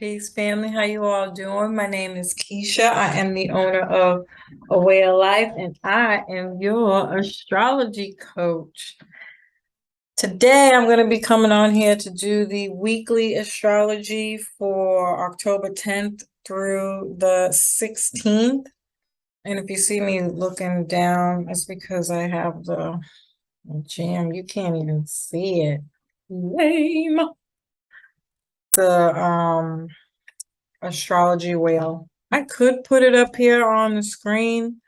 Peace, family. How you all doing? My name is Keisha. I am the owner of A Way of Life, and I am your astrology coach. Today, I'm going to be coming on here to do the weekly astrology for October 10th through the 16th. And if you see me looking down, it's because I have the jam. You can't even see it. Lame. The astrology wheel. I could put it up here on the screen,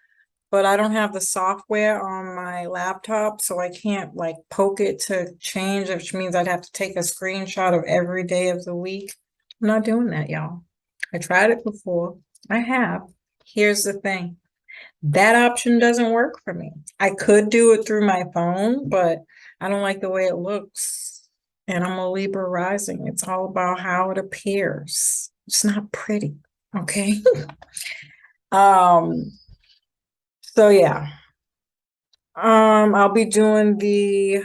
but I don't have the software on my laptop, so I can't like poke it to change, which means I'd have to take a screenshot of every day of the week. I'm not doing that, y'all. I tried it before. I have. Here's the thing. That option doesn't work for me. I could do it through my phone, but I don't like the way it looks. And I'm a Libra rising. It's all about how it appears. It's not pretty, okay? Um, so yeah. I'll be doing the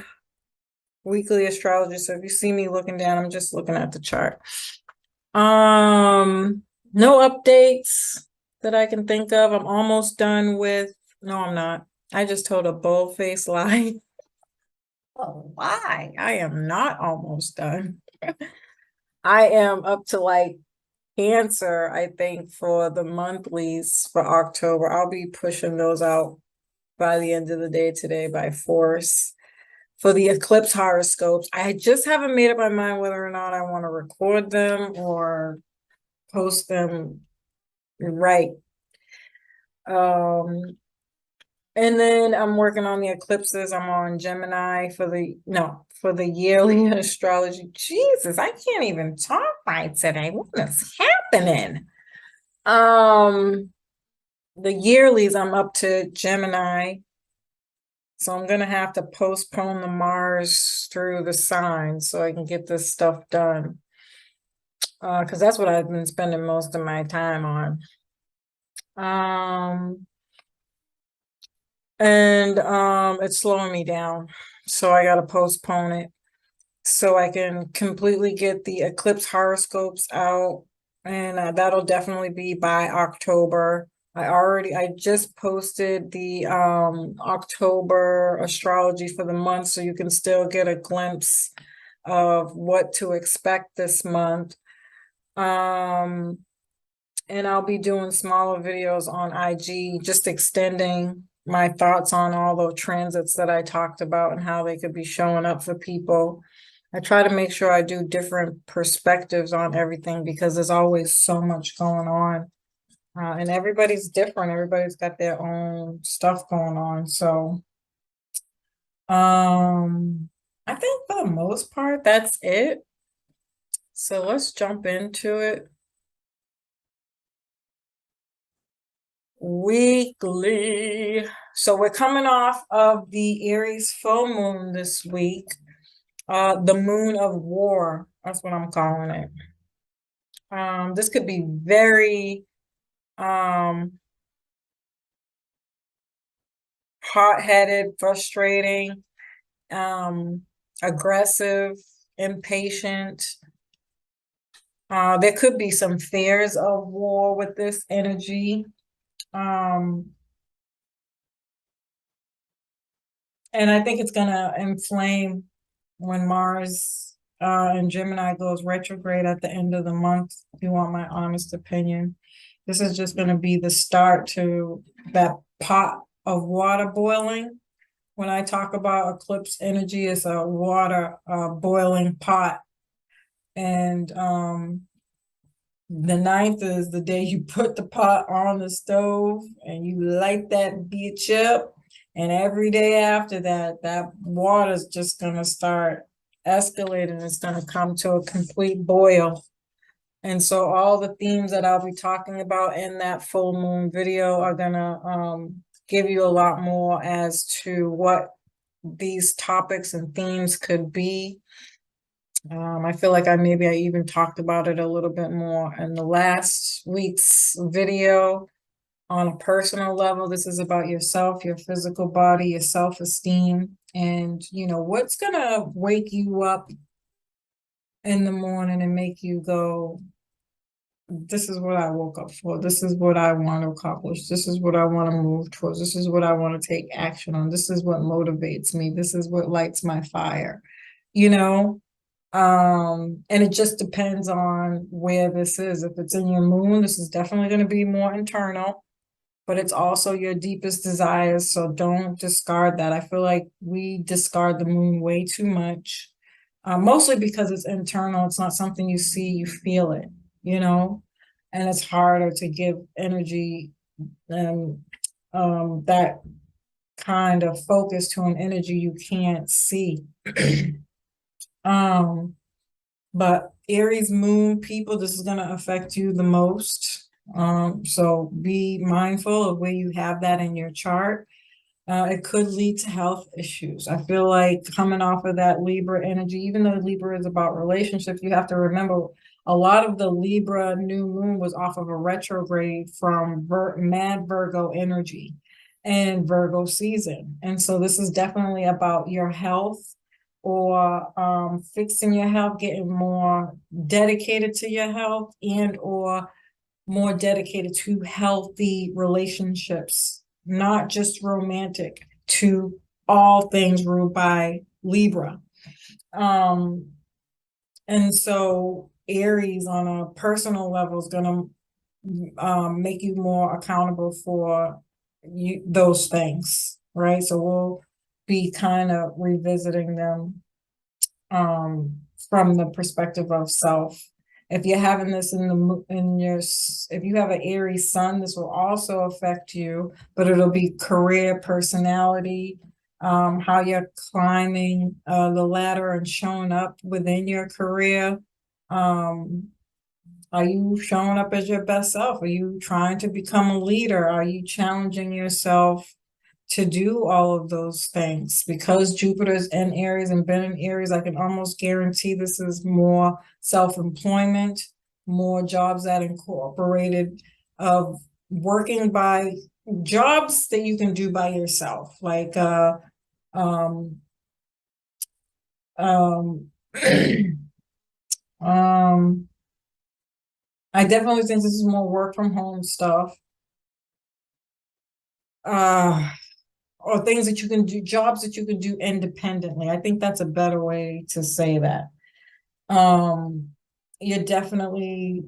weekly astrology. So if you see me looking down, I'm just looking at the chart. No updates that I can think of. I'm almost done with, no, I'm not. I just told a bold-faced lie. Oh, why? I am not almost done. I am up to like Cancer, I think, for the monthlies for October. I'll be pushing those out by the end of the day today by force. For the eclipse horoscopes, I just haven't made up my mind whether or not I want to record them or post them right. And then I'm working on the eclipses. I'm on Gemini for the yearly astrology. Jesus, I can't even talk right today. What is happening? The yearlies, I'm up to Gemini. So I'm gonna have to postpone the Mars through the signs so I can get this stuff done. Because that's what I've been spending most of my time on. It's slowing me down. So I gotta postpone it so I can completely get the eclipse horoscopes out. And that'll definitely be by October. I just posted the October astrology for the month, so you can still get a glimpse of what to expect this month. And I'll be doing smaller videos on IG, just extending my thoughts on all the transits that I talked about and how they could be showing up for people. I try to make sure I do different perspectives on everything because there's always so much going on. And everybody's different. Everybody's got their own stuff going on. So, I think for the most part, that's it. So let's jump into it. Weekly. So we're coming off of the Aries full moon this week. The moon of war. That's what I'm calling it. This could be very hot-headed, frustrating, aggressive, impatient. There could be some fears of war with this energy. And I think it's gonna inflame when Mars in Gemini goes retrograde at the end of the month, if you want my honest opinion. This is just gonna be the start to that pot of water boiling. When I talk about eclipse energy, it's a water boiling pot. And the 9th is the day you put the pot on the stove and you light that bitch up. And every day after that, that water's just gonna start escalating. It's gonna come to a complete boil. And so all the themes that I'll be talking about in that full moon video are gonna give you a lot more as to what these topics and themes could be. I feel like I even talked about it a little bit more in the last week's video. On a personal level, this is about yourself, your physical body, your self-esteem, and what's gonna wake you up in the morning and make you go, this is what I woke up for. This is what I want to accomplish. This is what I want to move towards. This is what I want to take action on. This is what motivates me. This is what lights my fire, you know? And it just depends on where this is. If it's in your moon, this is definitely going to be more internal, but it's also your deepest desires. So don't discard that. I feel like we discard the moon way too much, mostly because it's internal. It's not something you see, you feel it, you know, and it's harder to give energy and that kind of focus to an energy you can't see. um, but Aries moon people, this is going to affect you the most. So be mindful of where you have that in your chart. It could lead to health issues. I feel like coming off of that Libra energy, even though Libra is about relationships, you have to remember a lot of the Libra new moon was off of a retrograde from mad Virgo energy and Virgo season. And so this is definitely about your health or fixing your health, getting more dedicated to your health and or more dedicated to healthy relationships, not just romantic, to all things ruled by Libra. Um, and so Aries on a personal level is gonna make you more accountable for those things, right? So we'll be kind of revisiting them from the perspective of self. If you're having this if you have an Aries sun, this will also affect you, but it'll be career, personality, how you're climbing the ladder and showing up within your career. Are you showing up as your best self? Are you trying to become a leader? Are you challenging yourself to do all of those things? Because Jupiter's in Aries and been in Aries, I can almost guarantee this is more self-employment, more jobs that incorporated of working by jobs that you can do by yourself, like um um um I definitely think this is more work from home stuff. Uh or things that you can do, jobs that you can do independently. I think that's a better way to say that. Um, you're definitely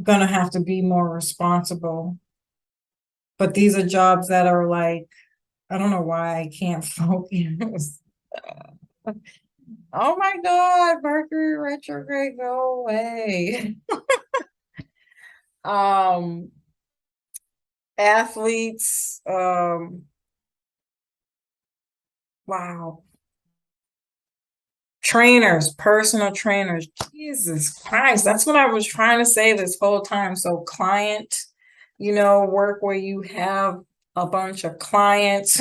gonna have to be more responsible. But these are jobs that are like, I don't know why I can't focus. Oh my God, Mercury retrograde, go away. Um, athletes, wow. Trainers, personal trainers. Jesus Christ, that's what I was trying to say this whole time. So client, work where you have a bunch of clients.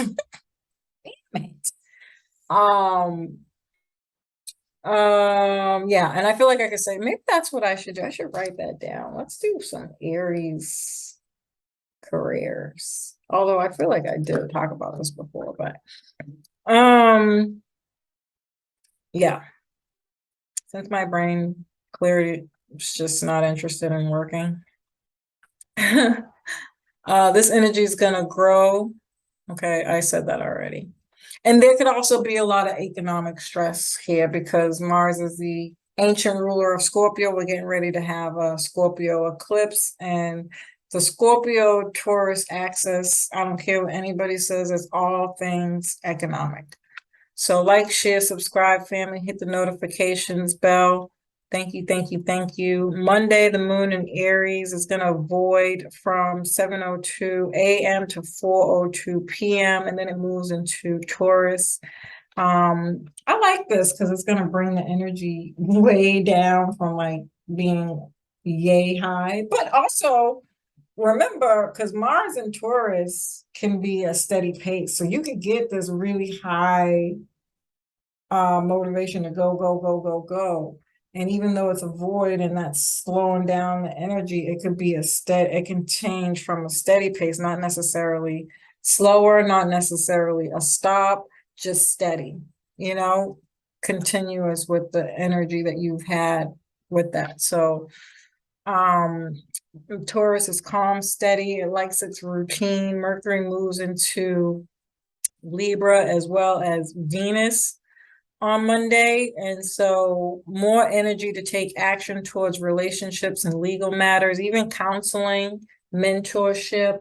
Um, yeah, and I feel like I could say maybe that's what I should do. I should write that down. Let's do some Aries careers. Although I feel like I did talk about this before, but yeah. Since my brain clearly is just not interested in working. This energy is going to grow. Okay, I said that already. And there could also be a lot of economic stress here because Mars is the ancient ruler of Scorpio. We're getting ready to have a Scorpio eclipse, and the Scorpio Taurus axis, I don't care what anybody says, it's all things economic. So like, share, subscribe, family, hit the notifications bell. Thank you, thank you, thank you. Monday, the moon in Aries is going to void from 7:02 a.m. to 4:02 p.m. and then it moves into Taurus. I like this because it's going to bring the energy way down from like being yay high, but also remember, because Mars and Taurus can be a steady pace. So you could get this really high motivation to go, go, go, go, go. And even though it's a void and that's slowing down the energy, it could be it can change from a steady pace, not necessarily slower, not necessarily a stop, just steady, continuous with the energy that you've had with that. So Taurus is calm, steady. It likes its routine. Mercury moves into Libra as well as Venus on Monday. And so more energy to take action towards relationships and legal matters, even counseling, mentorship,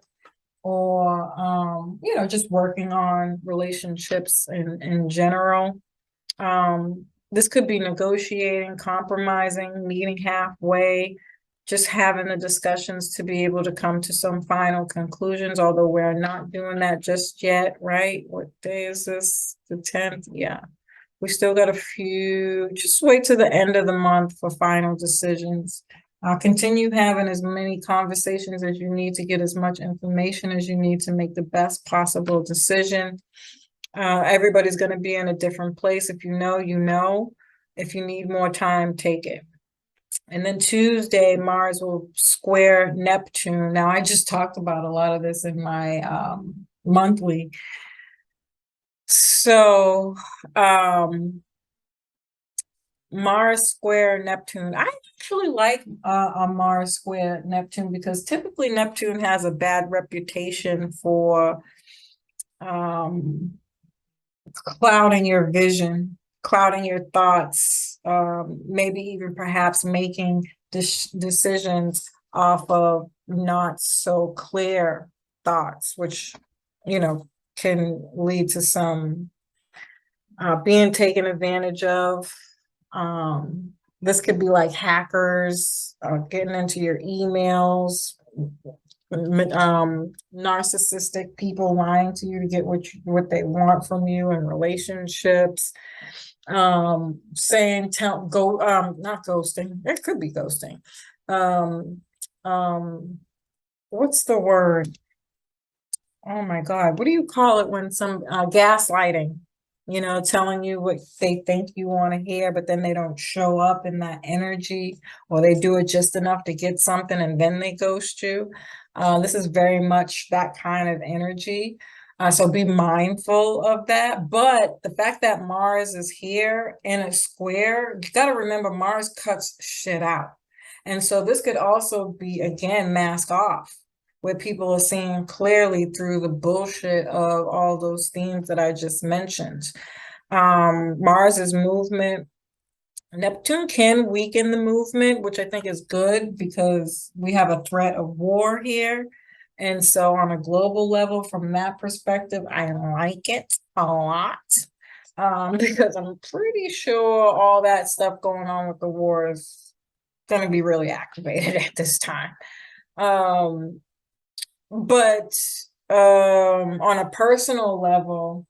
or just working on relationships in general. This could be negotiating, compromising, meeting halfway, just having the discussions to be able to come to some final conclusions, although we're not doing that just yet, right? What day is this? The 10th? Yeah. We still got a few, just wait to the end of the month for final decisions. Continue having as many conversations as you need to get as much information as you need to make the best possible decision. Everybody's going to be in a different place. If you know, you know. If you need more time, take it. And then Tuesday, Mars will square Neptune. Now, I just talked about a lot of this in my monthly. So, Mars square Neptune. I actually like a Mars square Neptune because typically Neptune has a bad reputation for clouding your vision, clouding your thoughts, maybe even perhaps making decisions off of not so clear thoughts, which, can lead to some being taken advantage of. This could be like hackers getting into your emails, narcissistic people lying to you to get what they want from you in relationships, saying not ghosting, it could be ghosting. What's the word? Oh my God, what do you call it when some gaslighting, telling you what they think you want to hear, but then they don't show up in that energy, or they do it just enough to get something and then they ghost you. This is very much that kind of energy. So be mindful of that. But the fact that Mars is here in a square, you got to remember Mars cuts shit out. And so this could also be, again, mask off, where people are seeing clearly through the bullshit of all those themes that I just mentioned. Mars is movement. Neptune can weaken the movement, which I think is good because we have a threat of war here. And so on a global level, from that perspective, I like it a lot. Because I'm pretty sure all that stuff going on with the war is going to be really activated at this time. But on a personal level,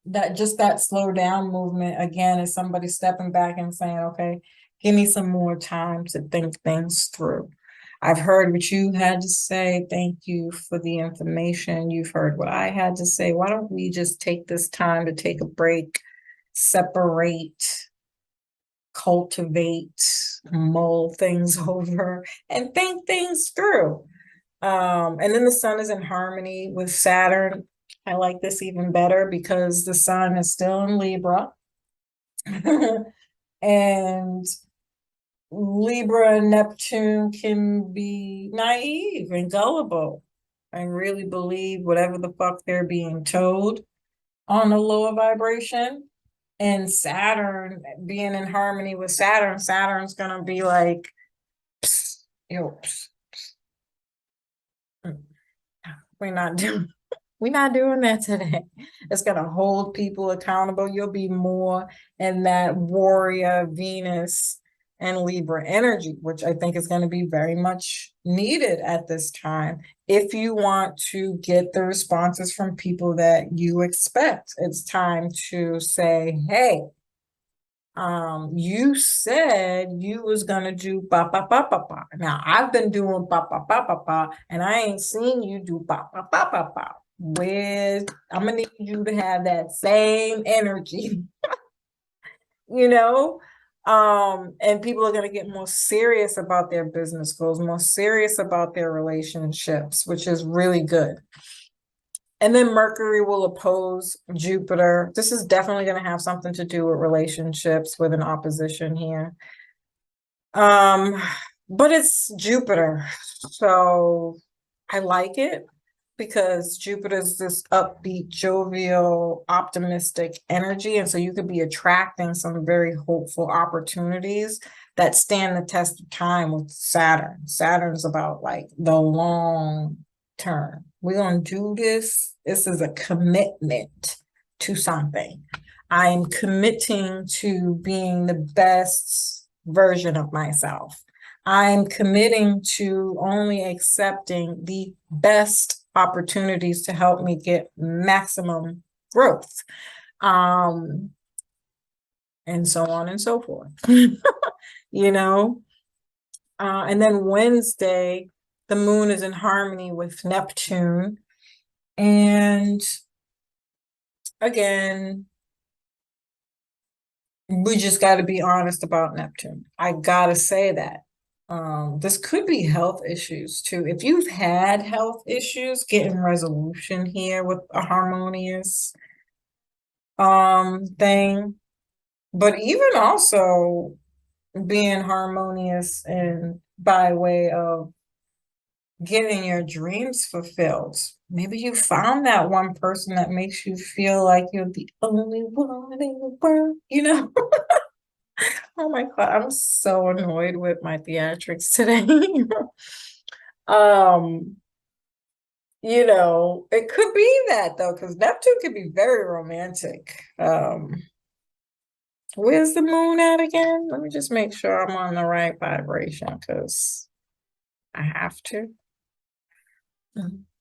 that slow down movement again is somebody stepping back and saying, okay, give me some more time to think things through. I've heard what you had to say. Thank you for the information. You've heard what I had to say. Why don't we just take this time to take a break, separate, cultivate, mull things over, and think things through. And then the sun is in harmony with Saturn. I like this even better because the sun is still in Libra. And Libra and Neptune can be naive and gullible and really believe whatever the fuck they're being told on a lower vibration. And Saturn being in harmony with Saturn, Saturn's gonna be like, psst, yo, psst, psst. We're not doing that today. It's gonna hold people accountable. You'll be more in that warrior Venus and Libra energy, which I think is going to be very much needed at this time if you want to get the responses from people that you expect. It's time to say, hey, you said you was gonna do ba ba ba ba ba. Now I've been doing ba ba ba ba ba, and I ain't seen you do ba ba ba ba ba. Where I'm gonna need you to have that same energy, you know. And people are gonna get more serious about their business goals, more serious about their relationships, which is really good. And then Mercury will oppose Jupiter. This is definitely going to have something to do with relationships with an opposition here. but it's Jupiter. So I like it because Jupiter's this upbeat, jovial, optimistic energy. And so you could be attracting some very hopeful opportunities that stand the test of time with Saturn. Saturn's about like the long term. We're going to do this. This is a commitment to something. I'm committing to being the best version of myself. I'm committing to only accepting the best opportunities to help me get maximum growth. And so on and so forth. you know? And then Wednesday, the moon is in harmony with Neptune. And again, we just got to be honest about Neptune. I got to say that. This could be health issues too. If you've had health issues, getting resolution here with a harmonious thing, but even also being harmonious and by way of getting your dreams fulfilled. Maybe you found that one person that makes you feel like you're the only one in the world. Oh my God, I'm so annoyed with my theatrics today. um, it could be that though, because Neptune can be very romantic. Where's the moon at again? Let me just make sure I'm on the right vibration because I have to.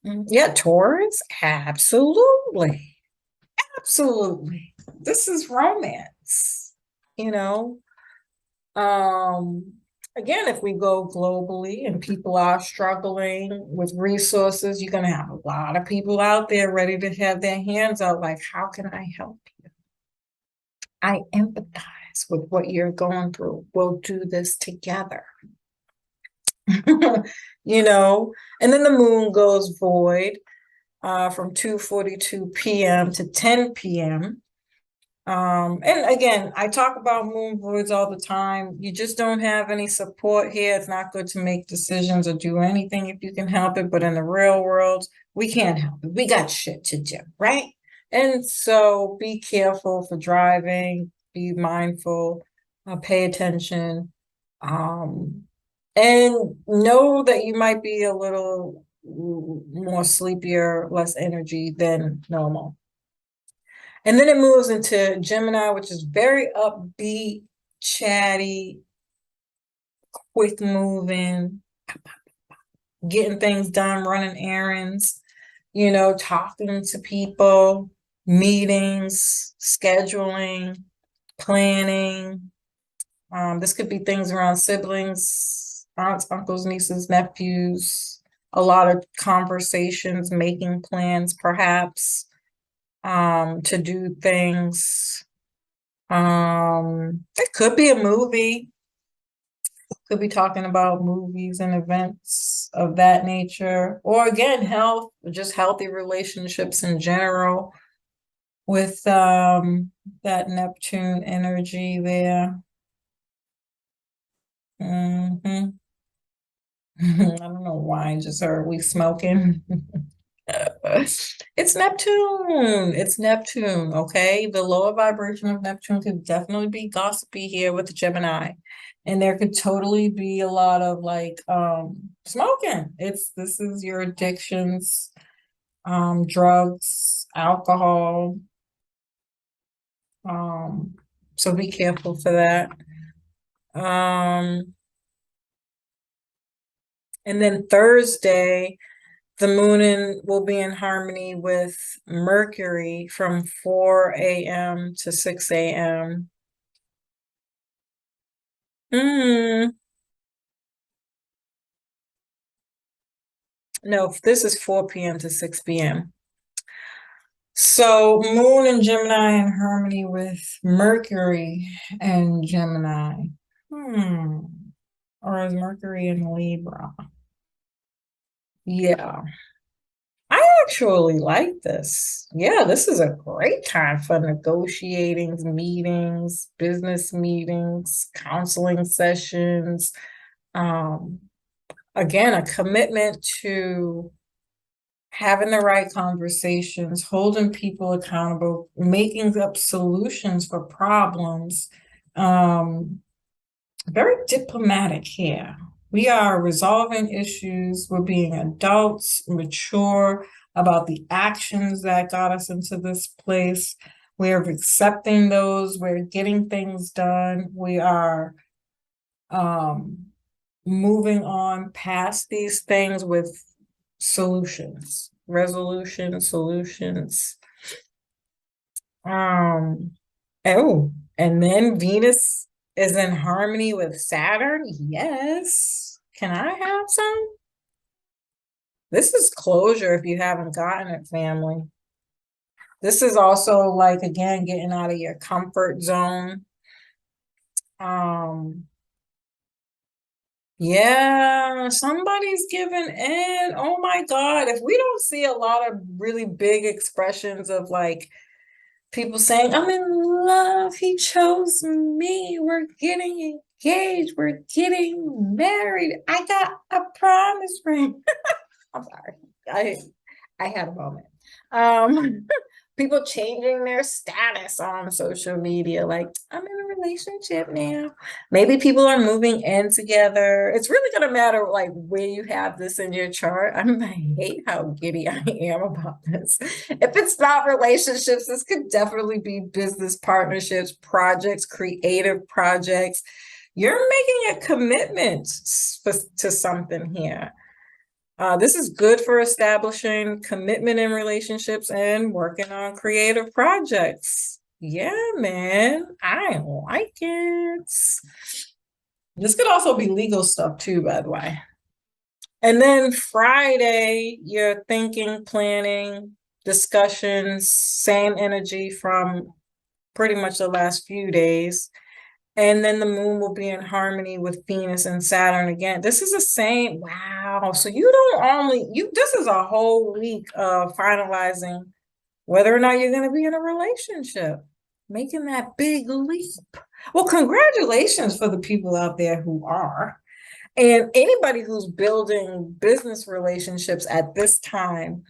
Yeah, Taurus, absolutely. Absolutely. This is romance, you know. Um, Again, if we go globally and people are struggling with resources, you're going to have a lot of people out there ready to have their hands out like, how can I help you? I empathize with what you're going through. We'll do this together. And then the moon goes void from 2:42 p.m. to 10 p.m. And again, I talk about moon voids all the time. You just don't have any support here. It's not good to make decisions or do anything if you can help it. But in the real world, we can't help it. We got shit to do, right? And so be careful for driving, be mindful, pay attention, and know that you might be a little more sleepier, less energy than normal. And then it moves into Gemini, which is very upbeat, chatty, quick moving, getting things done, running errands, talking to people, meetings, scheduling, planning. This could be things around siblings, aunts, uncles, nieces, nephews, a lot of conversations, making plans, perhaps, to do things. It could be a movie. Could be talking about movies and events of that nature. Or again, health, just healthy relationships in general with that Neptune energy there. I don't know why I just heard we smoking. It's Neptune. It's Neptune, okay? The lower vibration of Neptune could definitely be gossipy here with the Gemini. And there could totally be a lot of like smoking. This is your addictions, drugs, alcohol. So be careful for that. And then Thursday, the moon will be in harmony with Mercury from 4 a.m. to 6 a.m. No, this is 4 p.m. to 6 p.m. So moon and Gemini in harmony with Mercury and Gemini. Or is Mercury in Libra? Yeah. I actually like this. Yeah, this is a great time for negotiating, meetings, business meetings, counseling sessions, Again, a commitment to having the right conversations, holding people accountable, making up solutions for problems. Very diplomatic here. We are resolving issues. We're being adults, mature about the actions that got us into this place. We're accepting those. We're getting things done. We are moving on past these things with solutions, resolution solutions. Oh, and then Venus is in harmony with Saturn. Yes. Can I have some? This is closure if you haven't gotten it, family. This is also like, again, getting out of your comfort zone. Yeah, somebody's giving in. Oh my God. If we don't see a lot of really big expressions of like people saying, I'm in love, he chose me, we're getting engaged, we're getting married, I got a promise ring. I'm sorry. I had a moment. People changing their status on social media, like I'm in a relationship now. Maybe people are moving in together. It's really gonna matter like where you have this in your chart. I hate how giddy I am about this. If it's not relationships, this could definitely be business partnerships, projects, creative projects. You're making a commitment to something here. This is good for establishing commitment in relationships and working on creative projects. Yeah, man, I like it. This could also be legal stuff too, by the way. And then Friday, you're thinking, planning, discussions, same energy from pretty much the last few days. And then the moon will be in harmony with Venus and Saturn again. This is the same. Wow. So you don't only, this is a whole week of finalizing whether or not you're going to be in a relationship, making that big leap. Well, congratulations for the people out there who are. And anybody who's building business relationships at this time,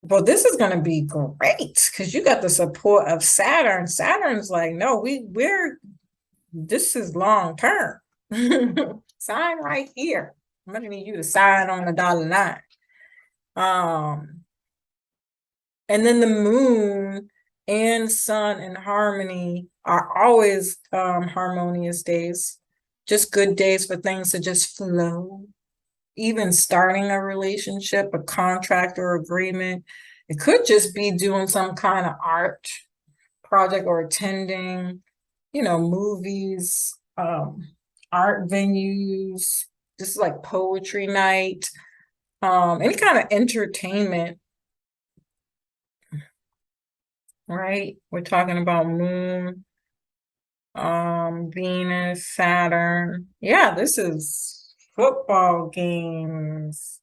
well, this is going to be great because you got the support of Saturn. Saturn's like, no, this is long term. Sign right here. I'm going to need you to sign on the dotted line. And then the moon and sun in harmony are always harmonious days, just good days for things to just flow. Even starting a relationship, a contract or agreement. It could just be doing some kind of art project or attending, movies, art venues, just like poetry night, any kind of entertainment, right? We're talking about moon, Venus, Saturn. Yeah, this is football games,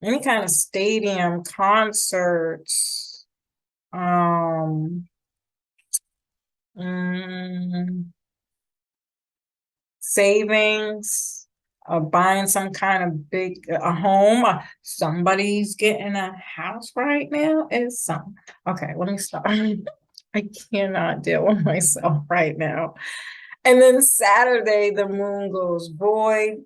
any kind of stadium, concerts, savings, buying some kind of a home. Somebody's getting a house right now. Okay, let me stop. I cannot deal with myself right now. And then Saturday, the moon goes void.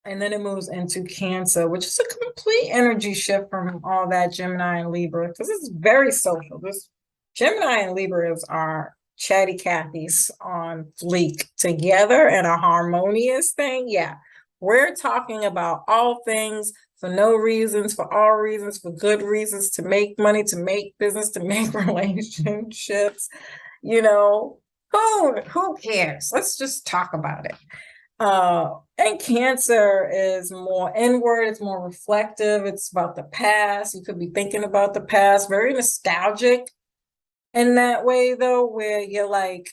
And then it moves into Cancer, which is a complete energy shift from all that Gemini and Libra, because it's very social. This Gemini and Libras are chatty Cathy's on fleek together and a harmonious thing. Yeah, we're talking about all things for no reasons, for all reasons, for good reasons, to make money, to make business, to make relationships. Who cares? Let's just talk about it. And Cancer is more inward, it's more reflective, it's about the past. You could be thinking about the past, very nostalgic in that way, though, where you're like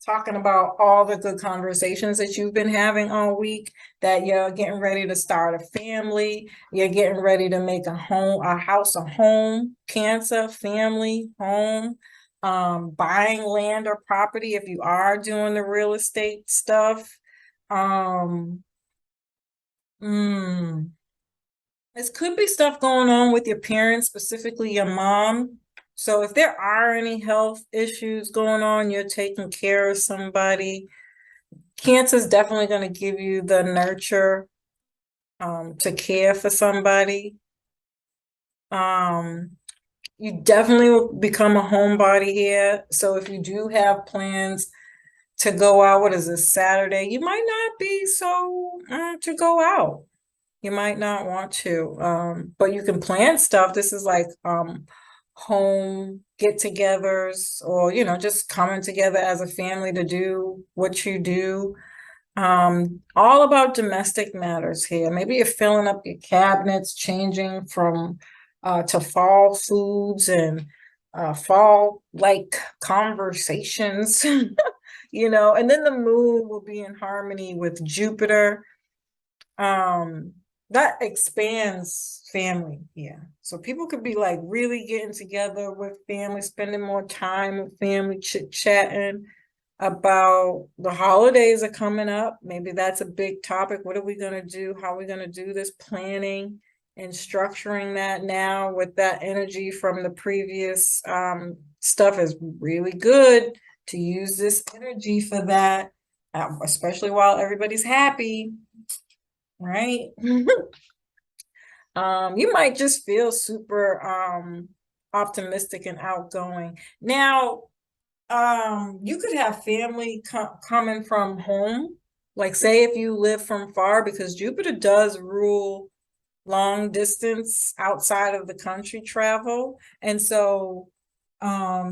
talking about all the good conversations that you've been having all week, that you're getting ready to start a family, you're getting ready to make a house, a home, Cancer, family, home. Buying land or property if you are doing the real estate stuff. Um, mm, this could be stuff going on with your parents, specifically your mom. So if there are any health issues going on, you're taking care of somebody. Cancer is definitely going to give you the nurture to care for somebody. Um, you definitely will become a homebody here. So if you do have plans to go out, what is this, Saturday, you might not be so to go out. You might not want to, but you can plan stuff. This is like home get-togethers, or just coming together as a family to do what you do. All about domestic matters here. Maybe you're filling up your cabinets, changing from to fall foods and fall like conversations, and then the moon will be in harmony with Jupiter. Um, that expands family, yeah. So people could be like really getting together with family, spending more time with family, chit-chatting about the holidays are coming up. Maybe that's a big topic. What are we going to do? How are we going to do this? Planning and structuring that now with that energy from the previous stuff is really good to use this energy for that, especially while everybody's happy, right? You might just feel super optimistic and outgoing. Now, you could have family coming from home. Like, say if you live from far, because Jupiter does rule long distance outside of the country travel. And so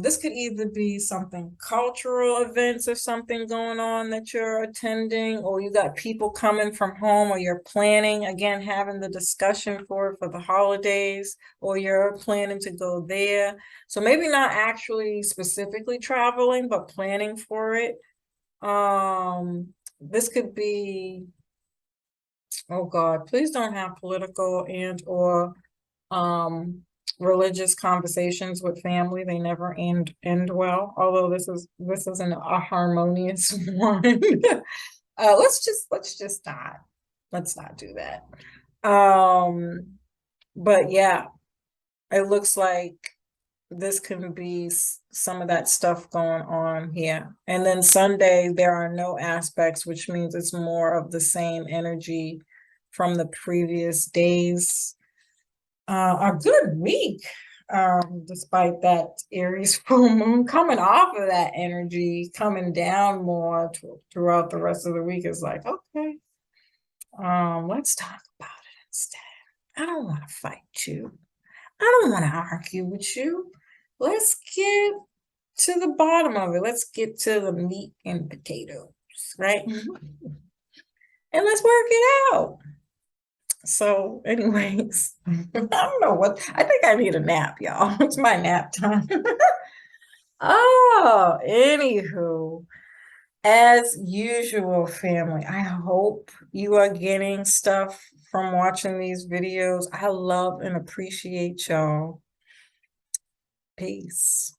this could either be something cultural events or something going on that you're attending, or you got people coming from home, or you're planning, again, having the discussion for the holidays, or you're planning to go there. So maybe not actually specifically traveling, but planning for it. This could be, oh God, please don't have political and or religious conversations with family. They never end well, although this isn't a harmonious one. Let's not do that. But yeah, it looks like this can be some of that stuff going on here. And then Sunday there are no aspects, which means it's more of the same energy from the previous days. A good week, despite that Aries full moon coming off of that energy, coming down more throughout the rest of the week is like, okay, let's talk about it instead. I don't want to fight you. I don't want to argue with you. Let's get to the bottom of it. Let's get to the meat and potatoes, right? And let's work it out. So, anyways, I don't know what, I think I need a nap, y'all. It's my nap time. Oh, anywho, as usual, family, I hope you are getting stuff from watching these videos. I love and appreciate y'all. Peace.